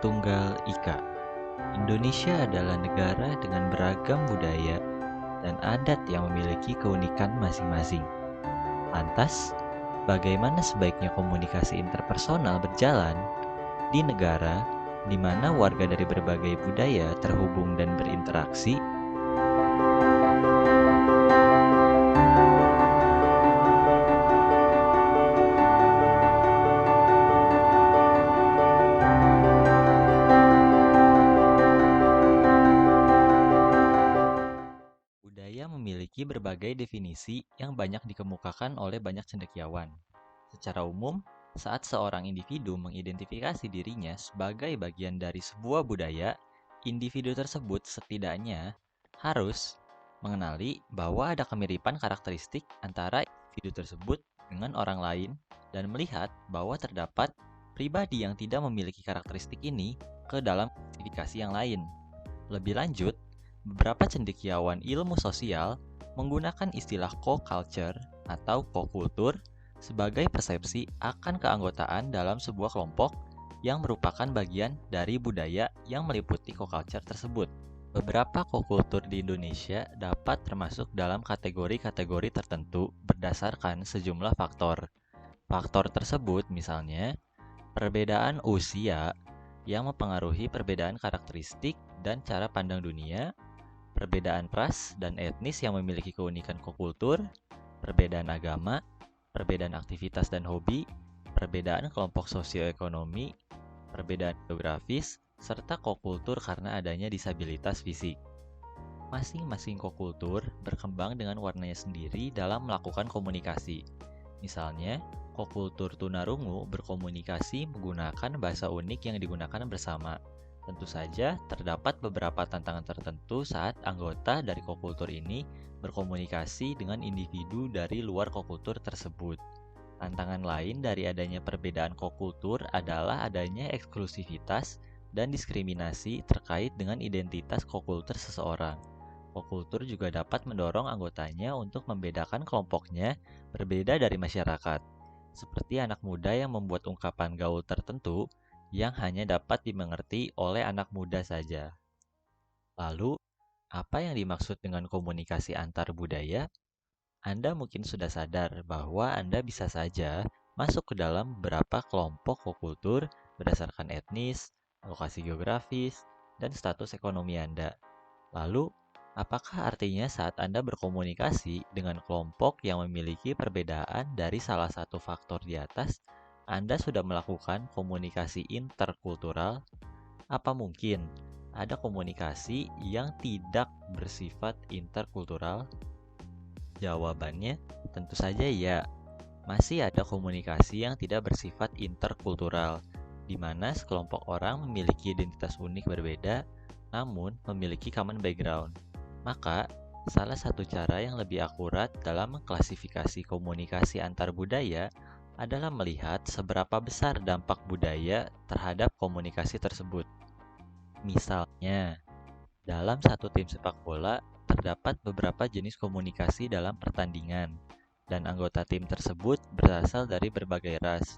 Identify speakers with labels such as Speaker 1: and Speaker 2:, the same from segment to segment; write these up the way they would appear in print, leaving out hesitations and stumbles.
Speaker 1: Tunggal Ika. Indonesia adalah negara dengan beragam budaya dan adat yang memiliki keunikan masing-masing. Lantas, bagaimana sebaiknya komunikasi interpersonal berjalan di negara di mana warga dari berbagai budaya terhubung dan berinteraksi? Budaya memiliki berbagai definisi yang banyak dikemukakan oleh banyak cendekiawan. Secara umum, saat seorang individu mengidentifikasi dirinya sebagai bagian dari sebuah budaya, individu tersebut setidaknya harus mengenali bahwa ada kemiripan karakteristik antara individu tersebut dengan orang lain dan melihat bahwa terdapat pribadi yang tidak memiliki karakteristik ini ke dalam klasifikasi yang lain. Lebih lanjut, beberapa cendekiawan ilmu sosial menggunakan istilah co-culture atau co-kultur sebagai persepsi akan keanggotaan dalam sebuah kelompok yang merupakan bagian dari budaya yang meliputi co-culture tersebut. Beberapa co-kultur di Indonesia dapat termasuk dalam kategori-kategori tertentu berdasarkan sejumlah faktor. Faktor tersebut misalnya perbedaan usia yang mempengaruhi perbedaan karakteristik dan cara pandang dunia, perbedaan ras dan etnis yang memiliki keunikan kokultur, perbedaan agama, perbedaan aktivitas dan hobi, perbedaan kelompok sosioekonomi, perbedaan geografis, serta kokultur karena adanya disabilitas fisik. Masing-masing kokultur berkembang dengan warnanya sendiri dalam melakukan komunikasi. Misalnya, kokultur tunarungu berkomunikasi menggunakan bahasa unik yang digunakan bersama. Tentu saja, terdapat beberapa tantangan tertentu saat anggota dari kokultur ini berkomunikasi dengan individu dari luar kokultur tersebut. Tantangan lain dari adanya perbedaan kokultur adalah adanya eksklusivitas dan diskriminasi terkait dengan identitas kokultur seseorang. Kokultur juga dapat mendorong anggotanya untuk membedakan kelompoknya berbeda dari masyarakat, seperti anak muda yang membuat ungkapan gaul tertentu yang hanya dapat dimengerti oleh anak muda saja. Lalu, apa yang dimaksud dengan komunikasi antar budaya? Anda mungkin sudah sadar bahwa Anda bisa saja masuk ke dalam beberapa kelompok kokultur berdasarkan etnis, lokasi geografis, dan status ekonomi Anda. Lalu, apakah artinya saat Anda berkomunikasi dengan kelompok yang memiliki perbedaan dari salah satu faktor di atas, Anda sudah melakukan komunikasi interkultural? Apa mungkin ada komunikasi yang tidak bersifat interkultural? Jawabannya tentu saja ya. Masih ada komunikasi yang tidak bersifat interkultural, di mana sekelompok orang memiliki identitas unik berbeda, namun memiliki common background. Maka, salah satu cara yang lebih akurat dalam mengklasifikasi komunikasi antar budaya adalah melihat seberapa besar dampak budaya terhadap komunikasi tersebut. Misalnya, dalam satu tim sepak bola, terdapat beberapa jenis komunikasi dalam pertandingan, dan anggota tim tersebut berasal dari berbagai ras.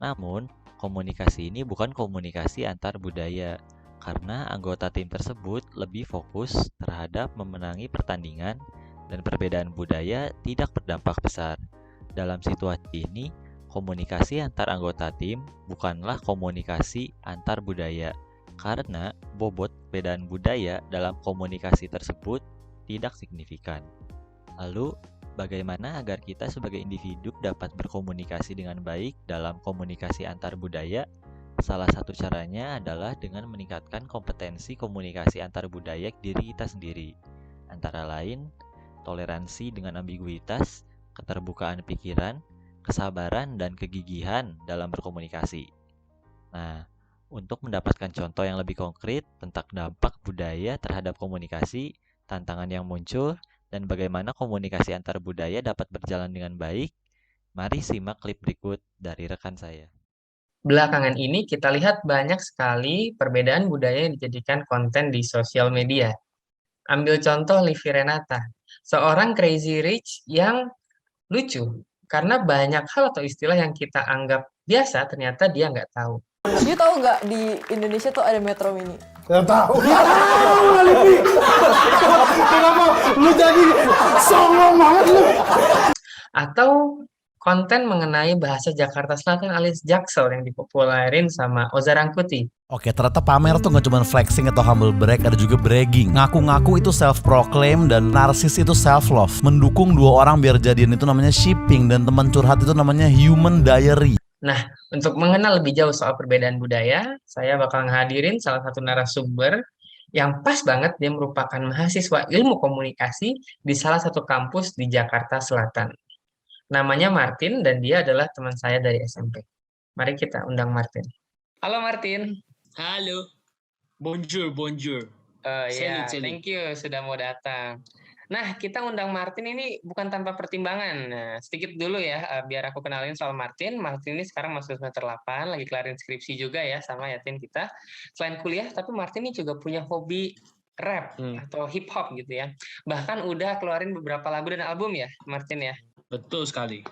Speaker 1: Namun, komunikasi ini bukan komunikasi antar budaya, karena anggota tim tersebut lebih fokus terhadap memenangi pertandingan dan perbedaan budaya tidak berdampak besar. Dalam situasi ini, komunikasi antar anggota tim bukanlah komunikasi antar budaya, karena bobot perbedaan budaya dalam komunikasi tersebut tidak signifikan. Lalu, bagaimana agar kita sebagai individu dapat berkomunikasi dengan baik dalam komunikasi antar budaya? Salah satu caranya adalah dengan meningkatkan kompetensi komunikasi antar budaya diri kita sendiri. Antara lain, toleransi dengan ambiguitas, keterbukaan pikiran, kesabaran, dan kegigihan dalam berkomunikasi. Nah, untuk mendapatkan contoh yang lebih konkret tentang dampak budaya terhadap komunikasi, tantangan yang muncul, dan bagaimana komunikasi antar budaya dapat berjalan dengan baik, mari simak klip berikut dari rekan saya.
Speaker 2: Belakangan ini kita lihat banyak sekali perbedaan budaya yang dijadikan konten di sosial media. Ambil contoh Livi Renata, seorang crazy rich yang lucu karena banyak hal atau istilah yang kita anggap biasa ternyata dia nggak tahu.
Speaker 3: You tahu nggak di Indonesia tuh ada Metro Mini?
Speaker 4: Gak tahu. Gak tahu Livi. Kenapa lu jadi songong banget lu?
Speaker 2: Atau konten mengenai bahasa Jakarta Selatan alias Jaksel yang dipopulerin sama Oza Rangkuti.
Speaker 5: Oke, ternyata pamer tuh gak cuma flexing atau humble brag, ada juga bragging. Ngaku-ngaku itu self-proclaim dan narsis itu self-love. Mendukung dua orang biar jadian itu namanya shipping, dan teman curhat itu namanya human diary.
Speaker 2: Nah, untuk mengenal lebih jauh soal perbedaan budaya, saya bakal ngehadirin salah satu narasumber yang pas banget, dia merupakan mahasiswa ilmu komunikasi di salah satu kampus di Jakarta Selatan. Namanya Martin dan dia adalah teman saya dari SMP. Mari kita undang Martin. Halo Martin.
Speaker 6: Halo, bonjour, bonjour.
Speaker 2: Ya,
Speaker 6: Salut.
Speaker 2: thank you sudah mau datang. Nah, kita undang Martin ini bukan tanpa pertimbangan. Nah, sedikit dulu ya, biar aku kenalin soal Martin. Martin ini sekarang masuk semester 8, lagi kelarin skripsi juga ya sama yatin kita. Selain kuliah, tapi Martin ini juga punya hobi rap atau hip hop gitu ya. Bahkan udah keluarin beberapa lagu dan album ya, Martin ya.
Speaker 6: Betul sekali.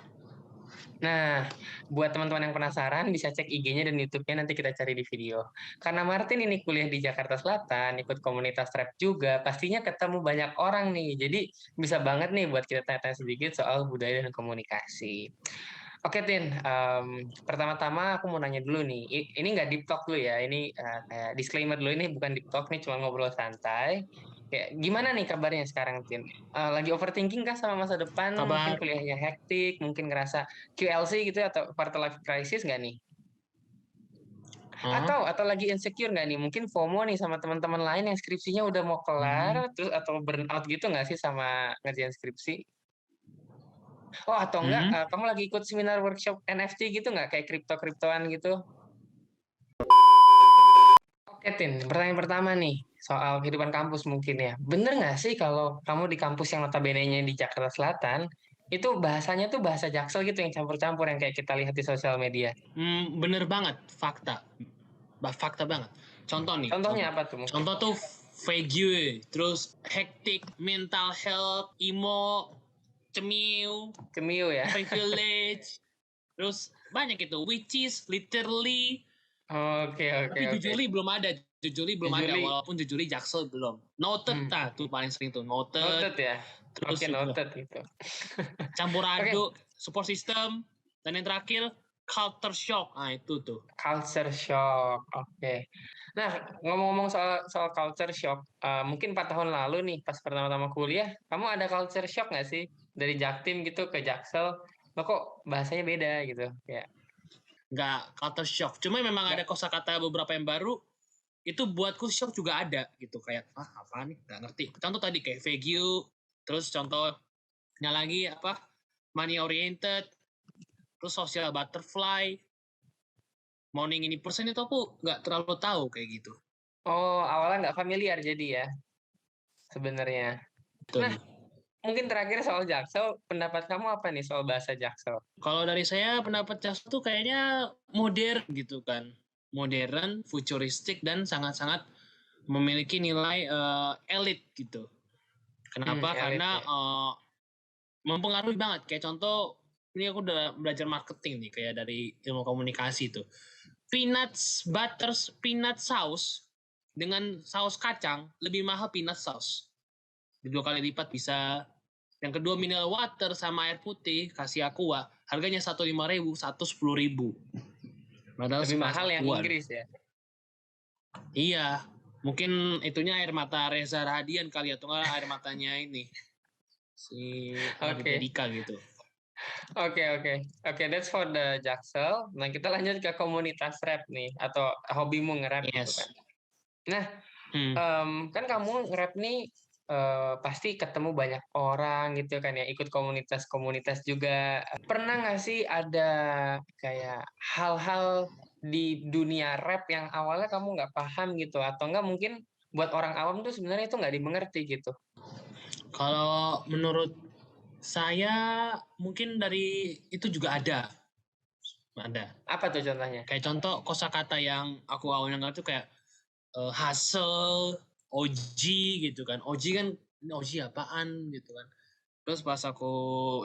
Speaker 2: Nah, buat teman-teman yang penasaran bisa cek IG-nya dan YouTube-nya, nanti kita cari di video. Karena Martin ini kuliah di Jakarta Selatan, ikut komunitas rap juga, pastinya ketemu banyak orang nih. Jadi bisa banget nih buat kita tanya-tanya sedikit soal budaya dan komunikasi. Oke, Tin. Pertama-tama aku mau nanya dulu nih. Ini nggak deep talk dulu ya. Ini kayak disclaimer dulu, ini bukan deep talk nih, cuma ngobrol santai. Ya, gimana nih kabarnya sekarang, Tin? Lagi overthinking kah sama masa depan? Mungkin kuliahnya hektik, mungkin ngerasa QLC gitu ya, atau quarter life crisis nggak nih? Atau lagi insecure nggak nih? Mungkin FOMO nih sama teman-teman lain yang skripsinya udah mau kelar, terus atau burnout gitu nggak sih sama ngerjain skripsi? Oh, atau enggak, kamu lagi ikut seminar workshop NFT gitu nggak? Kayak kripto-kriptoan gitu? Oke, Tin. Pertanyaan pertama nih, soal kehidupan kampus mungkin ya. Bener nggak sih kalau kamu di kampus yang notabene-nya di Jakarta Selatan, itu bahasanya tuh bahasa Jaksel gitu yang campur-campur yang kayak kita lihat di sosial media?
Speaker 6: Bener banget, fakta. Fakta banget. Contoh nih.
Speaker 2: Contohnya apa tuh mungkin?
Speaker 6: Contoh tuh vague, terus hectic, mental health, emo, cemiu,
Speaker 2: Cemiu ya?
Speaker 6: privilege, terus banyak itu, which is literally.
Speaker 2: Oke.
Speaker 6: Tapi jujurly belum ada.
Speaker 2: Jujurly.
Speaker 6: Walaupun jujurly Jaksel belum. Noted tuh paling sering tuh.
Speaker 2: Noted ya?
Speaker 6: Terus
Speaker 2: Oke, noted gitu.
Speaker 6: campur aduk, support system, dan yang terakhir culture shock. Nah itu tuh.
Speaker 2: Culture shock, oke. Nah, ngomong-ngomong soal culture shock, mungkin 4 tahun lalu nih, pas pertama-tama kuliah, kamu ada culture shock nggak sih? Dari Jaktim gitu ke Jaksel, lo kok bahasanya beda gitu? Ya.
Speaker 6: Nggak culture shock. Cuma memang ada kosakata beberapa yang baru, itu buatku shock juga ada gitu. Kayak, apa nih? Nggak ngerti. Contoh tadi kayak vague, terus contohnya lagi apa? Money oriented, terus social butterfly, morning ini person itu aku nggak terlalu tahu kayak gitu.
Speaker 2: Oh, awalnya nggak familiar jadi ya, sebenarnya.
Speaker 6: Betul.
Speaker 2: Nah, mungkin terakhir soal Jaksel, pendapat kamu apa nih soal bahasa Jaksel?
Speaker 6: Kalau dari saya pendapat Jaksel tuh kayaknya modern gitu kan. Modern, futuristik, dan sangat-sangat memiliki nilai elit gitu. Kenapa?
Speaker 2: Elit,
Speaker 6: Karena
Speaker 2: ya.
Speaker 6: mempengaruhi banget. Kayak contoh, ini aku udah belajar marketing nih, kayak dari ilmu komunikasi tuh. Peanut sauce dengan saus kacang lebih mahal peanut sauce. 2 kali lipat bisa. Yang kedua mineral water sama air putih kasih aqua, harganya 1.5.000, 1.10.000. Padahal
Speaker 2: lebih mahal yang Inggris ya.
Speaker 6: Iya, mungkin itunya air mata Reza Radian kali, atau enggak air matanya ini si Raditya Dika gitu.
Speaker 2: Oke, that's for the Jaksel. Nah, kita lanjut ke komunitas rap nih, atau hobimu nge-rap gitu kan. Nah, kan kamu nge-rap nih pasti ketemu banyak orang gitu kan ya, ikut komunitas-komunitas juga. Pernah nggak sih ada kayak hal-hal di dunia rap yang awalnya kamu nggak paham gitu, atau nggak mungkin buat orang awam tuh sebenarnya itu nggak dimengerti gitu?
Speaker 6: Kalau menurut saya mungkin dari itu juga ada.
Speaker 2: Apa tuh contohnya?
Speaker 6: Kayak contoh kosakata yang aku awalnya nggak tuh kayak hustle, OG gitu kan. OG kan, OG apaan gitu kan. Terus pas aku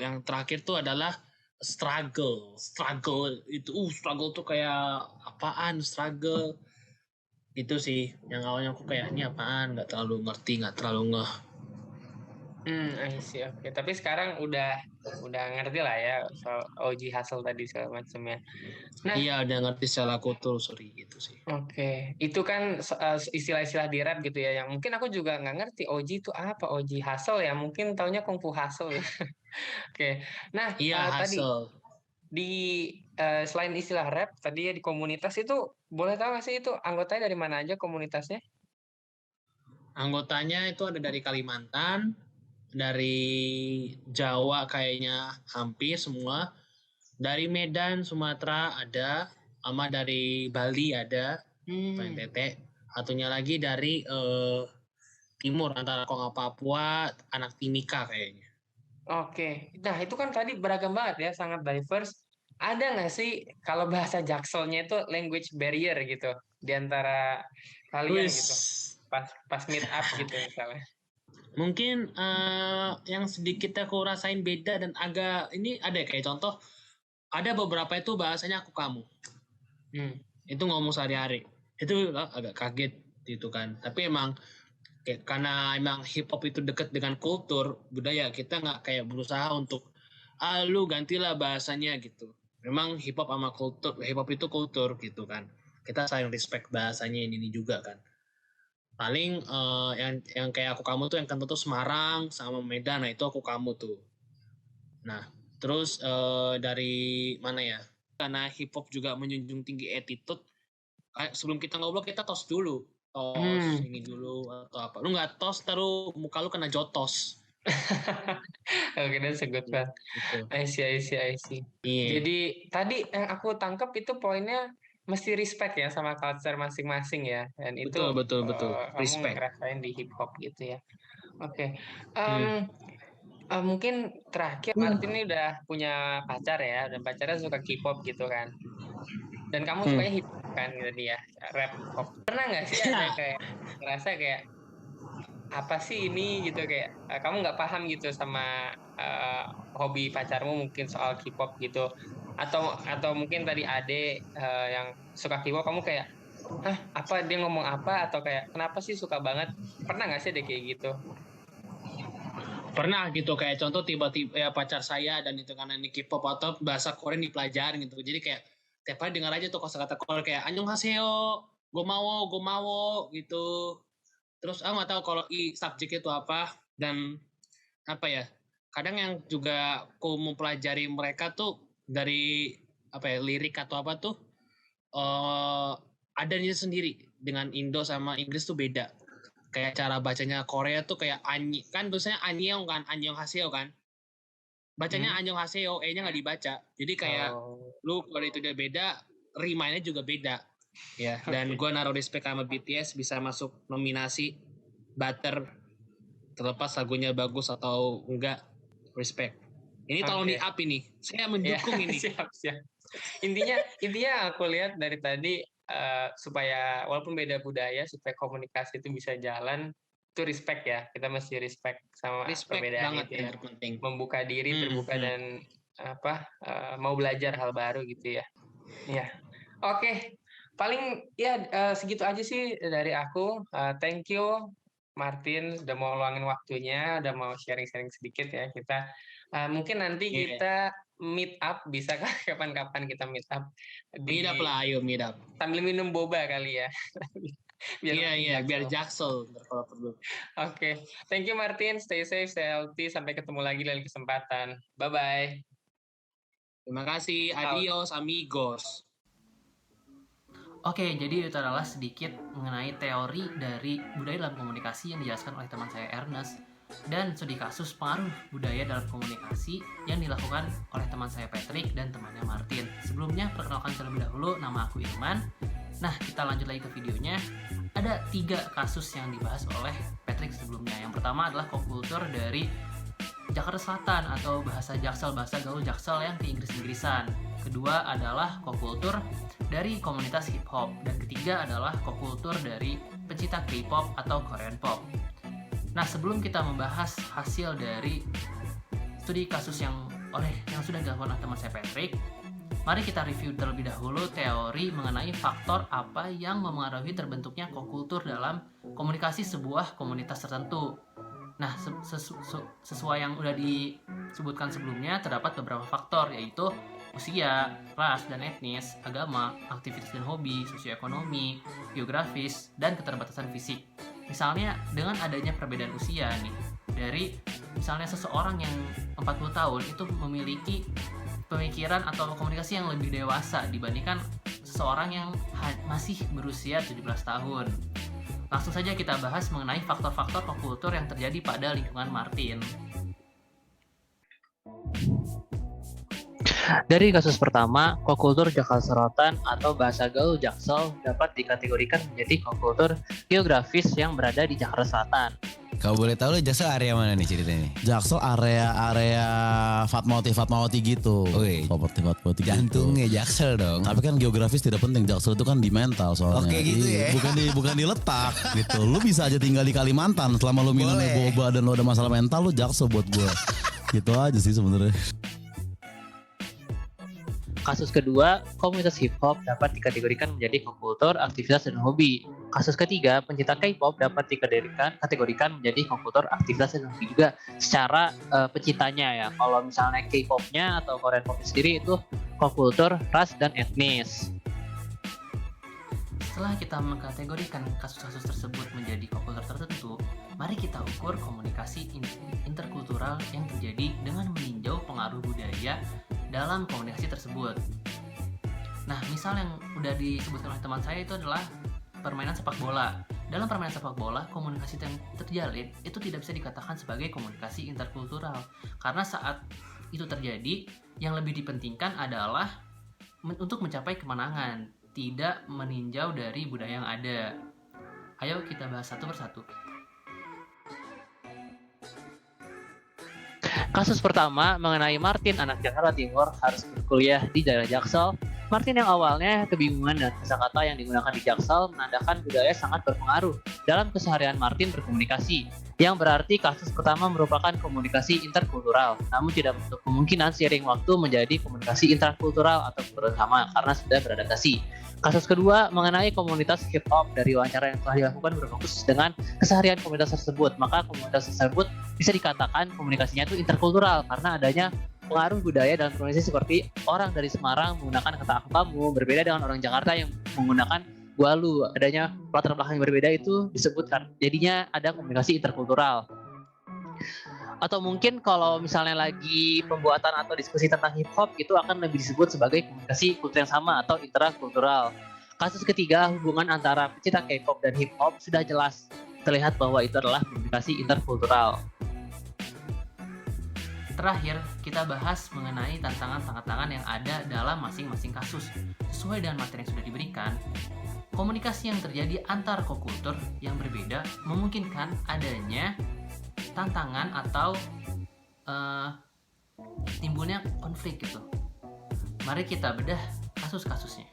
Speaker 6: yang terakhir tuh adalah struggle itu struggle tuh kayak apaan struggle itu sih yang awalnya aku kayak ini apaan, nggak terlalu ngerti, nggak terlalu ngeh.
Speaker 2: I see, oke. Tapi sekarang udah ngerti lah ya soal OG hustle tadi segala macamnya. Nah,
Speaker 6: Iya udah ngerti secara kultur gitu sih.
Speaker 2: oke. Itu kan istilah-istilah di rap gitu ya, yang mungkin aku juga nggak ngerti OG itu apa, OG hustle ya, mungkin taunya kungfu hustle ya. Oke. Nah,
Speaker 6: Iya
Speaker 2: tadi
Speaker 6: hustle.
Speaker 2: di selain istilah rap tadi ya di komunitas itu boleh tahu nggak sih itu anggotanya dari mana aja komunitasnya?
Speaker 6: Anggotanya itu ada dari Kalimantan, dari Jawa kayaknya hampir semua, dari Medan, Sumatera ada, sama dari Bali ada, NTT, satunya lagi dari timur antara Kongo Papua, anak Timika kayaknya.
Speaker 2: Oke, nah itu kan tadi beragam banget ya, sangat diverse. Ada nggak sih kalau bahasa Jakselnya itu language barrier gitu di antara kalian
Speaker 6: Wis,
Speaker 2: gitu, pas meet up gitu misalnya?
Speaker 6: mungkin yang sedikit aku rasain beda dan agak ini ada kayak contoh, ada beberapa itu bahasanya aku kamu. Itu ngomong sehari-hari. Itu agak kaget gitu kan. Tapi emang karena emang hip hop itu dekat dengan kultur budaya, kita nggak kayak berusaha untuk lu gantilah bahasanya gitu. Memang hip hop sama kultur, hip hop itu kultur gitu kan. Kita saling respect bahasanya ini juga kan. Paling yang kayak aku kamu tuh yang kental tuh Semarang sama Medan, nah itu aku kamu tuh. Nah terus dari mana ya, karena hip hop juga menjunjung tinggi attitude, sebelum kita ngobrol kita tos dulu, ini dulu atau apa, lu nggak tos taruh muka lu kena jotos.
Speaker 2: Oke, that's a good one.
Speaker 6: Gitu.
Speaker 2: I see.
Speaker 6: Iya.
Speaker 2: Jadi tadi yang aku tangkap itu poinnya mesti respect ya sama culture masing-masing ya, dan itu
Speaker 6: Betul.
Speaker 2: kamu
Speaker 6: Respect.
Speaker 2: ngerasain di hip hop gitu ya. Oke. Mungkin terakhir Martin ini udah punya pacar ya, dan pacarnya suka K-pop gitu kan. Dan kamu sukanya hip hop kan gitu dia, rap hop. Pernah nggak sih ada kayak ngerasa kayak apa sih ini gitu, kayak kamu nggak paham gitu sama hobi pacarmu mungkin soal K-pop gitu, atau mungkin tadi Ade yang suka K-pop kamu kayak apa dia ngomong apa, atau kayak kenapa sih suka banget, pernah nggak sih ada kayak gitu?
Speaker 6: Pernah gitu, kayak contoh tiba-tiba ya pacar saya dan itu karena ini K-pop atau bahasa Korea dipelajarin gitu, jadi kayak tiap hari dengar aja tuh kosakata Korea kayak annyeonghaseyo, gomawo gitu. Terus nggak tahu kalau subjek itu apa, dan apa ya, kadang yang juga aku mempelajari mereka tuh dari apa ya, lirik atau apa tuh ada dia sendiri, dengan Indo sama Inggris tuh beda. Kayak cara bacanya Korea tuh kayak kan tulisannya annyeong kan, annyeonghaseyo kan, bacanya annyeonghaseyo, e-nya nggak dibaca, jadi kayak lu kalau itu dia beda, rima-nya juga beda ya. Dan gue naruh respect sama BTS bisa masuk nominasi Butter, terlepas lagunya bagus atau enggak, respect. Ini tolong di up ini, saya mendukung ini.
Speaker 2: Siap. Intinya aku lihat dari tadi supaya walaupun beda budaya, supaya komunikasi itu bisa jalan, itu respect ya. Kita mesti respect sama perbedaan
Speaker 6: banget,
Speaker 2: itu ya.
Speaker 6: terpenting.
Speaker 2: Membuka diri, terbuka dan mau belajar hal baru gitu ya. Iya. Oke. Paling ya segitu aja sih dari aku. Thank you Martin udah mau luangin waktunya, udah mau sharing-sharing sedikit ya kita. Mungkin nanti kita meet up, bisa kapan-kapan kita meet up.
Speaker 6: Meet up lah, ayo meet up.
Speaker 2: Sambil minum boba kali ya.
Speaker 6: biar Jaksel kalau perlu.
Speaker 2: Oke. Thank you Martin, stay safe, stay healthy, sampai ketemu lagi lain kesempatan. Bye-bye.
Speaker 6: Terima kasih, adios amigos.
Speaker 7: Oke, jadi itu adalah sedikit mengenai teori dari budaya dalam komunikasi yang dijelaskan oleh teman saya Ernest, dan studi kasus pengaruh budaya dalam komunikasi yang dilakukan oleh teman saya Patrick dan temannya Martin. Sebelumnya, perkenalkan terlebih dahulu, nama aku Irman. Nah, kita lanjut lagi ke videonya. Ada 3 kasus yang dibahas oleh Patrick sebelumnya. Yang pertama adalah kokultur dari Jakarta Selatan atau bahasa Jaksel, bahasa gaul Jaksel yang ke-Inggris-Inggrisan. Kedua adalah kokultur dari komunitas hip hop, dan ketiga adalah kokultur dari pecinta K-pop atau Korean pop. Nah, sebelum kita membahas hasil dari studi kasus yang sudah dilakukan oleh teman saya Patrick, mari kita review terlebih dahulu teori mengenai faktor apa yang memengaruhi terbentuknya kokultur dalam komunikasi sebuah komunitas tertentu. Nah, sesuai yang udah disebutkan sebelumnya, terdapat beberapa faktor, yaitu usia, ras dan etnis, agama, aktivitas dan hobi, sosioekonomi, geografis, dan keterbatasan fisik. Misalnya, dengan adanya perbedaan usia nih, dari misalnya seseorang yang 40 tahun itu memiliki pemikiran atau komunikasi yang lebih dewasa dibandingkan seseorang yang masih berusia 17 tahun. Langsung saja kita bahas mengenai faktor-faktor kokultur yang terjadi pada lingkungan Martin.
Speaker 8: Dari kasus pertama, kokultur Jakarta Selatan atau bahasa gaul Jaksel dapat dikategorikan menjadi kokultur geografis yang berada di Jakarta Selatan.
Speaker 9: Kalau boleh tahu lo Jaksel area mana nih ceritanya?
Speaker 5: Jaksel area Fatmawati gitu.
Speaker 9: Wih.
Speaker 5: Fatmawati
Speaker 9: Jantungnya
Speaker 5: gitu.
Speaker 9: Jaksel dong.
Speaker 5: Tapi kan geografis tidak penting. Jaksel itu kan di mental soalnya.
Speaker 9: Oke gitu ya.
Speaker 5: Bukan di letak gitu. Lu bisa aja tinggal di Kalimantan selama lu minumnya boba dan lu ada masalah mental, lu Jaksel buat gue. Gitu aja sih sebenarnya.
Speaker 8: Kasus kedua, komunitas hip hop dapat dikategorikan menjadi kokultur, aktivitas, dan hobi. Kasus ketiga, pencinta K-pop dapat dikategorikan menjadi kokultur, aktivitas, dan hobi juga secara pencintanya ya. Kalau misalnya K-popnya atau Korean pop sendiri itu kokultur, ras, dan etnis.
Speaker 7: Setelah kita mengkategorikan kasus-kasus tersebut menjadi kokultur tertentu, mari kita ukur komunikasi interkultural yang terjadi dengan meninjau pengaruh budaya dalam komunikasi tersebut. Nah, misal yang udah disebutkan oleh teman saya itu adalah permainan sepak bola. Dalam permainan sepak bola, komunikasi yang terjalin itu tidak bisa dikatakan sebagai komunikasi interkultural. Karena saat itu terjadi, yang lebih dipentingkan adalah untuk mencapai kemenangan, tidak meninjau dari budaya yang ada. Ayo kita bahas satu persatu.
Speaker 8: Kasus pertama mengenai Martin, anak Jakarta Timur, harus berkuliah di daerah Jaksel. Martin yang awalnya kebingungan dan kosakata yang digunakan di Jaksel menandakan budaya sangat berpengaruh dalam keseharian Martin berkomunikasi. Yang berarti kasus pertama merupakan komunikasi interkultural, namun tidak menutup kemungkinan seiring waktu menjadi komunikasi intrakultural atau bersama karena sudah beradaptasi. Kasus kedua mengenai komunitas hip hop, dari wawancara yang telah dilakukan berfokus dengan keseharian komunitas tersebut, maka komunitas tersebut bisa dikatakan komunikasinya itu interkultural karena adanya pengaruh budaya dalam komunikasi seperti orang dari Semarang menggunakan kata aku kamu berbeda dengan orang Jakarta yang menggunakan gua lu. Adanya latar belakang yang berbeda itu disebutkan, jadinya ada komunikasi interkultural. Atau mungkin kalau misalnya lagi pembuatan atau diskusi tentang hip hop, itu akan lebih disebut sebagai komunikasi kultur yang sama atau intrakultural. Kasus ketiga, hubungan antara pecinta K-pop dan hip hop sudah jelas terlihat bahwa itu adalah komunikasi interkultural.
Speaker 7: Terakhir, kita bahas mengenai tantangan-tantangan yang ada dalam masing-masing kasus. Sesuai dengan materi yang sudah diberikan, komunikasi yang terjadi antar kokultur yang berbeda memungkinkan adanya tantangan atau timbulnya konflik gitu. Mari kita bedah kasus-kasusnya.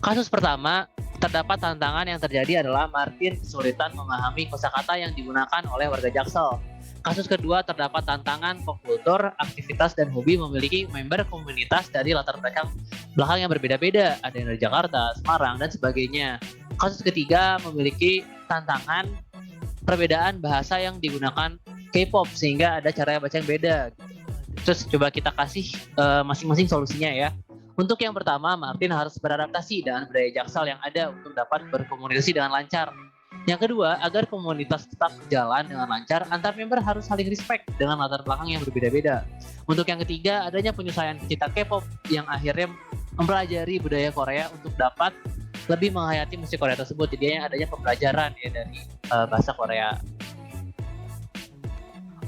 Speaker 8: Kasus pertama, terdapat tantangan yang terjadi adalah Martin kesulitan memahami kosakata yang digunakan oleh warga Jaksel. Kasus kedua, terdapat tantangan kokultur, aktivitas, dan hobi memiliki member komunitas dari latar belakang yang berbeda-beda. Ada yang dari Jakarta, Semarang, dan sebagainya. Kasus ketiga, memiliki tantangan perbedaan bahasa yang digunakan K-pop sehingga ada cara baca yang beda. Terus coba kita kasih masing-masing solusinya ya. Untuk yang pertama, Martin harus beradaptasi dengan budaya Jaksel yang ada untuk dapat berkomunikasi dengan lancar. Yang kedua, agar komunitas tetap berjalan dengan lancar, antar member harus saling respect dengan latar belakang yang berbeda-beda. Untuk yang ketiga, adanya penyesuaian pecinta K-pop yang akhirnya mempelajari budaya Korea untuk dapat lebih menghayati musik Korea tersebut. Jadi adanya pembelajaran ya dari bahasa Korea.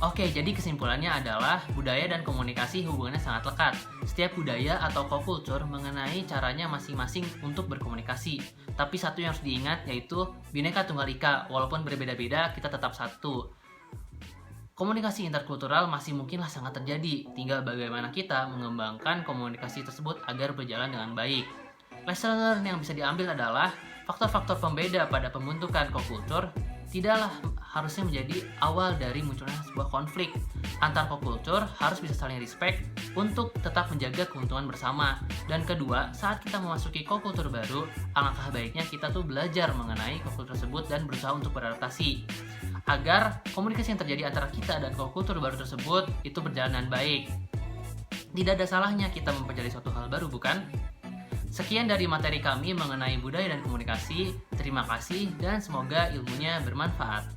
Speaker 7: Oke, jadi kesimpulannya adalah budaya dan komunikasi hubungannya sangat lekat. Setiap budaya atau kokultur mengenai caranya masing-masing untuk berkomunikasi. Tapi satu yang harus diingat yaitu Bhinneka Tunggal Ika. Walaupun berbeda-beda, kita tetap satu. Komunikasi interkultural masih mungkinlah sangat terjadi. Tinggal bagaimana kita mengembangkan komunikasi tersebut agar berjalan dengan baik. Lesson learned yang bisa diambil adalah faktor-faktor pembeda pada pembentukan kokultur tidaklah harusnya menjadi awal dari munculnya sebuah konflik. Antar pop culture harus bisa saling respect untuk tetap menjaga keuntungan bersama. Dan kedua, saat kita memasuki pop culture baru, alangkah baiknya kita tuh belajar mengenai pop culture tersebut dan berusaha untuk beradaptasi agar komunikasi yang terjadi antara kita dan pop culture baru tersebut itu berjalan dengan baik. Tidak ada salahnya kita mempelajari suatu hal baru, bukan? Sekian dari materi kami mengenai budaya dan komunikasi. Terima kasih dan semoga ilmunya bermanfaat.